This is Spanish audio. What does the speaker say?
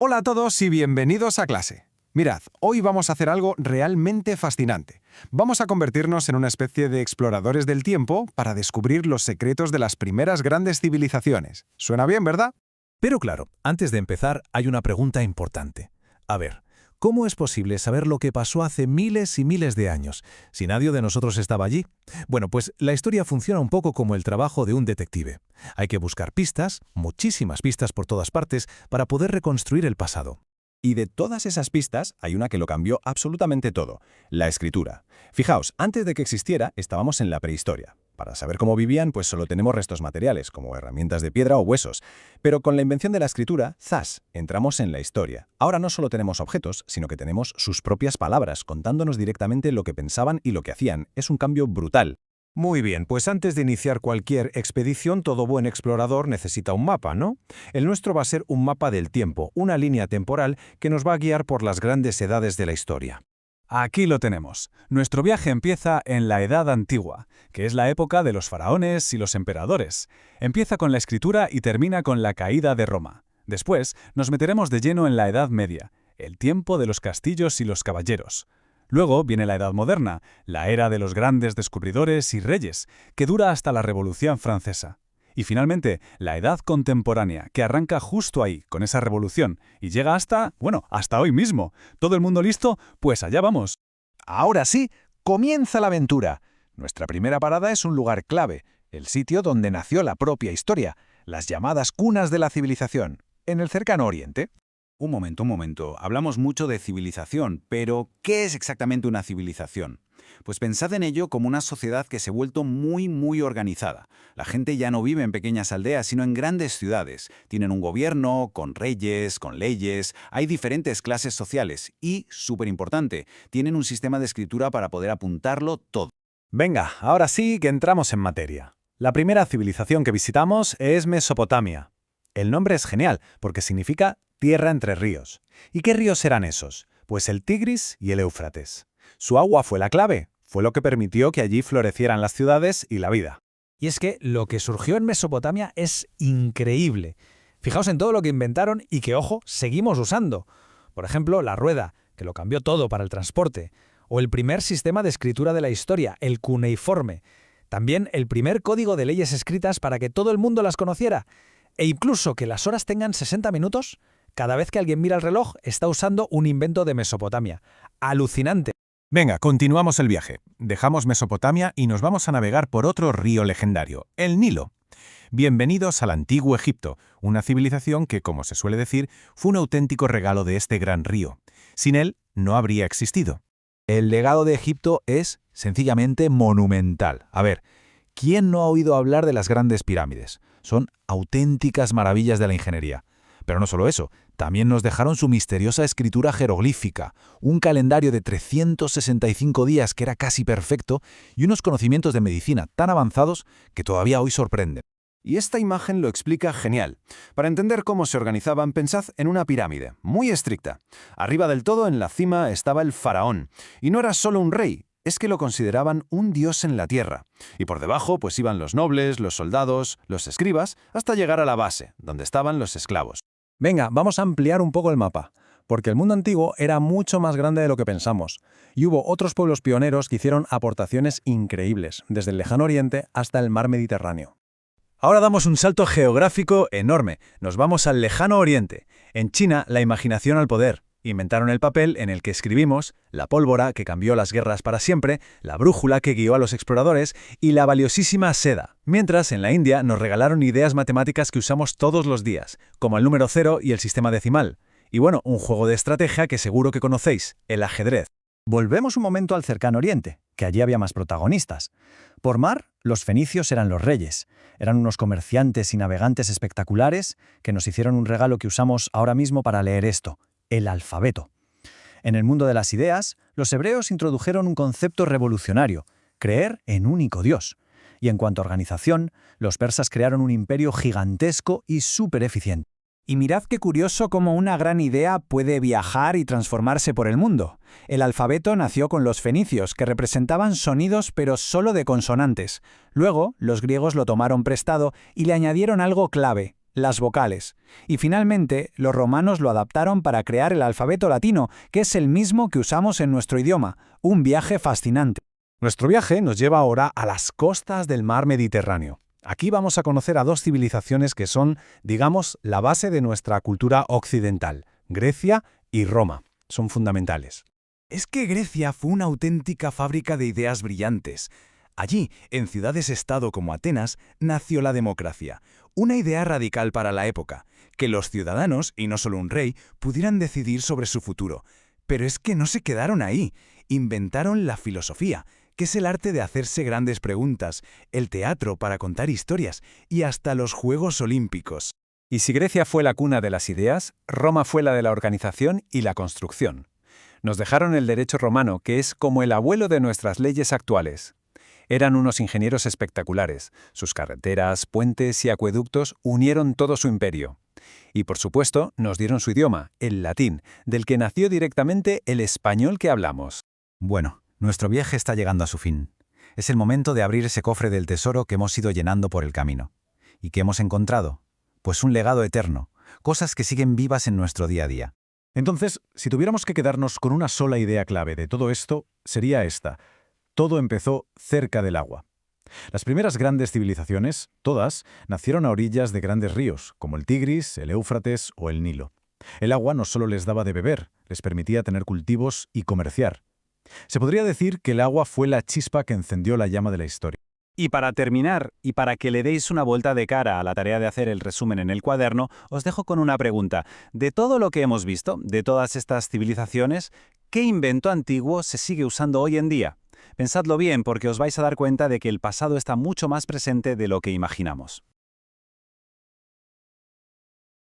Hola a todos y bienvenidos a clase. Mirad, hoy vamos a hacer algo realmente fascinante. Vamos a convertirnos en una especie de exploradores del tiempo para descubrir los secretos de las primeras grandes civilizaciones. ¿Suena bien, verdad? Pero claro, antes de empezar hay una pregunta importante. A ver, ¿cómo es posible saber lo que pasó hace miles y miles de años, si nadie de nosotros estaba allí? Bueno, pues la historia funciona un poco como el trabajo de un detective. Hay que buscar pistas, muchísimas pistas por todas partes, para poder reconstruir el pasado. Y de todas esas pistas, hay una que lo cambió absolutamente todo: la escritura. Fijaos, antes de que existiera, estábamos en la prehistoria. Para saber cómo vivían, pues solo tenemos restos materiales, como herramientas de piedra o huesos. Pero con la invención de la escritura, ¡zas!, entramos en la historia. Ahora no solo tenemos objetos, sino que tenemos sus propias palabras, contándonos directamente lo que pensaban y lo que hacían. Es un cambio brutal. Muy bien, pues antes de iniciar cualquier expedición, todo buen explorador necesita un mapa, ¿no? El nuestro va a ser un mapa del tiempo, una línea temporal que nos va a guiar por las grandes edades de la historia. Aquí lo tenemos. Nuestro viaje empieza en la Edad Antigua, que es la época de los faraones y los emperadores. Empieza con la escritura y termina con la caída de Roma. Después nos meteremos de lleno en la Edad Media, el tiempo de los castillos y los caballeros. Luego viene la Edad Moderna, la era de los grandes descubridores y reyes, que dura hasta la Revolución Francesa. Y finalmente, la Edad Contemporánea, que arranca justo ahí, con esa revolución, y llega hasta hoy mismo. ¿Todo el mundo listo? Pues allá vamos. Ahora sí, comienza la aventura. Nuestra primera parada es un lugar clave, el sitio donde nació la propia historia, las llamadas cunas de la civilización, en el cercano Oriente. Un momento. Hablamos mucho de civilización, pero ¿qué es exactamente una civilización? Pues pensad en ello como una sociedad que se ha vuelto muy organizada. La gente ya no vive en pequeñas aldeas, sino en grandes ciudades. Tienen un gobierno, con reyes, con leyes, hay diferentes clases sociales y, súper importante, tienen un sistema de escritura para poder apuntarlo todo. Venga, ahora sí que entramos en materia. La primera civilización que visitamos es Mesopotamia. El nombre es genial, porque significa tierra entre ríos. ¿Y qué ríos eran esos? Pues el Tigris y el Éufrates. Su agua fue la clave, fue lo que permitió que allí florecieran las ciudades y la vida. Y es que lo que surgió en Mesopotamia es increíble. Fijaos en todo lo que inventaron y que, ojo, seguimos usando. Por ejemplo, la rueda, que lo cambió todo para el transporte. O el primer sistema de escritura de la historia, el cuneiforme. También el primer código de leyes escritas para que todo el mundo las conociera. E incluso que las horas tengan 60 minutos. Cada vez que alguien mira el reloj, está usando un invento de Mesopotamia. ¡Alucinante! Venga, continuamos el viaje. Dejamos Mesopotamia y nos vamos a navegar por otro río legendario, el Nilo. Bienvenidos al antiguo Egipto, una civilización que, como se suele decir, fue un auténtico regalo de este gran río. Sin él, no habría existido. El legado de Egipto es, sencillamente, monumental. A ver, ¿quién no ha oído hablar de las grandes pirámides? Son auténticas maravillas de la ingeniería. Pero no solo eso, también nos dejaron su misteriosa escritura jeroglífica, un calendario de 365 días que era casi perfecto y unos conocimientos de medicina tan avanzados que todavía hoy sorprenden. Y esta imagen lo explica genial. Para entender cómo se organizaban, pensad en una pirámide, muy estricta. Arriba del todo, en la cima, estaba el faraón. Y no era solo un rey, es que lo consideraban un dios en la tierra. Y por debajo, pues iban los nobles, los soldados, los escribas, hasta llegar a la base, donde estaban los esclavos. Venga, vamos a ampliar un poco el mapa, porque el mundo antiguo era mucho más grande de lo que pensamos, y hubo otros pueblos pioneros que hicieron aportaciones increíbles, desde el lejano oriente hasta el mar Mediterráneo. Ahora damos un salto geográfico enorme. Nos vamos al lejano oriente. En China, la imaginación al poder. Inventaron el papel en el que escribimos, la pólvora que cambió las guerras para siempre, la brújula que guió a los exploradores y la valiosísima seda. Mientras, en la India nos regalaron ideas matemáticas que usamos todos los días, como el número 0 y el sistema decimal. Y bueno, un juego de estrategia que seguro que conocéis, el ajedrez. Volvemos un momento al cercano Oriente, que allí había más protagonistas. Por mar, los fenicios eran los reyes. Eran unos comerciantes y navegantes espectaculares que nos hicieron un regalo que usamos ahora mismo para leer esto: el alfabeto. En el mundo de las ideas, los hebreos introdujeron un concepto revolucionario: creer en un único Dios. Y en cuanto a organización, los persas crearon un imperio gigantesco y súper eficiente. Y mirad qué curioso cómo una gran idea puede viajar y transformarse por el mundo. El alfabeto nació con los fenicios, que representaban sonidos pero solo de consonantes. Luego, los griegos lo tomaron prestado y le añadieron algo clave: las vocales. Y finalmente, los romanos lo adaptaron para crear el alfabeto latino, que es el mismo que usamos en nuestro idioma. Un viaje fascinante. Nuestro viaje nos lleva ahora a las costas del mar Mediterráneo. Aquí vamos a conocer a dos civilizaciones que son, digamos, la base de nuestra cultura occidental, Grecia y Roma. Son fundamentales. Es que Grecia fue una auténtica fábrica de ideas brillantes. Allí, en ciudades-estado como Atenas, nació la democracia, una idea radical para la época, que los ciudadanos, y no solo un rey, pudieran decidir sobre su futuro. Pero es que no se quedaron ahí, inventaron la filosofía, que es el arte de hacerse grandes preguntas, el teatro para contar historias, y hasta los Juegos Olímpicos. Y si Grecia fue la cuna de las ideas, Roma fue la de la organización y la construcción. Nos dejaron el derecho romano, que es como el abuelo de nuestras leyes actuales. Eran unos ingenieros espectaculares. Sus carreteras, puentes y acueductos unieron todo su imperio. Y por supuesto, nos dieron su idioma, el latín, del que nació directamente el español que hablamos. Bueno, nuestro viaje está llegando a su fin. Es el momento de abrir ese cofre del tesoro que hemos ido llenando por el camino. ¿Y qué hemos encontrado? Pues un legado eterno, cosas que siguen vivas en nuestro día a día. Entonces, si tuviéramos que quedarnos con una sola idea clave de todo esto, sería esta. Todo empezó cerca del agua. Las primeras grandes civilizaciones, todas, nacieron a orillas de grandes ríos, como el Tigris, el Éufrates o el Nilo. El agua no solo les daba de beber, les permitía tener cultivos y comerciar. Se podría decir que el agua fue la chispa que encendió la llama de la historia. Y para terminar, y para que le deis una vuelta de cara a la tarea de hacer el resumen en el cuaderno, os dejo con una pregunta. De todo lo que hemos visto, de todas estas civilizaciones, ¿qué invento antiguo se sigue usando hoy en día? Pensadlo bien porque os vais a dar cuenta de que el pasado está mucho más presente de lo que imaginamos.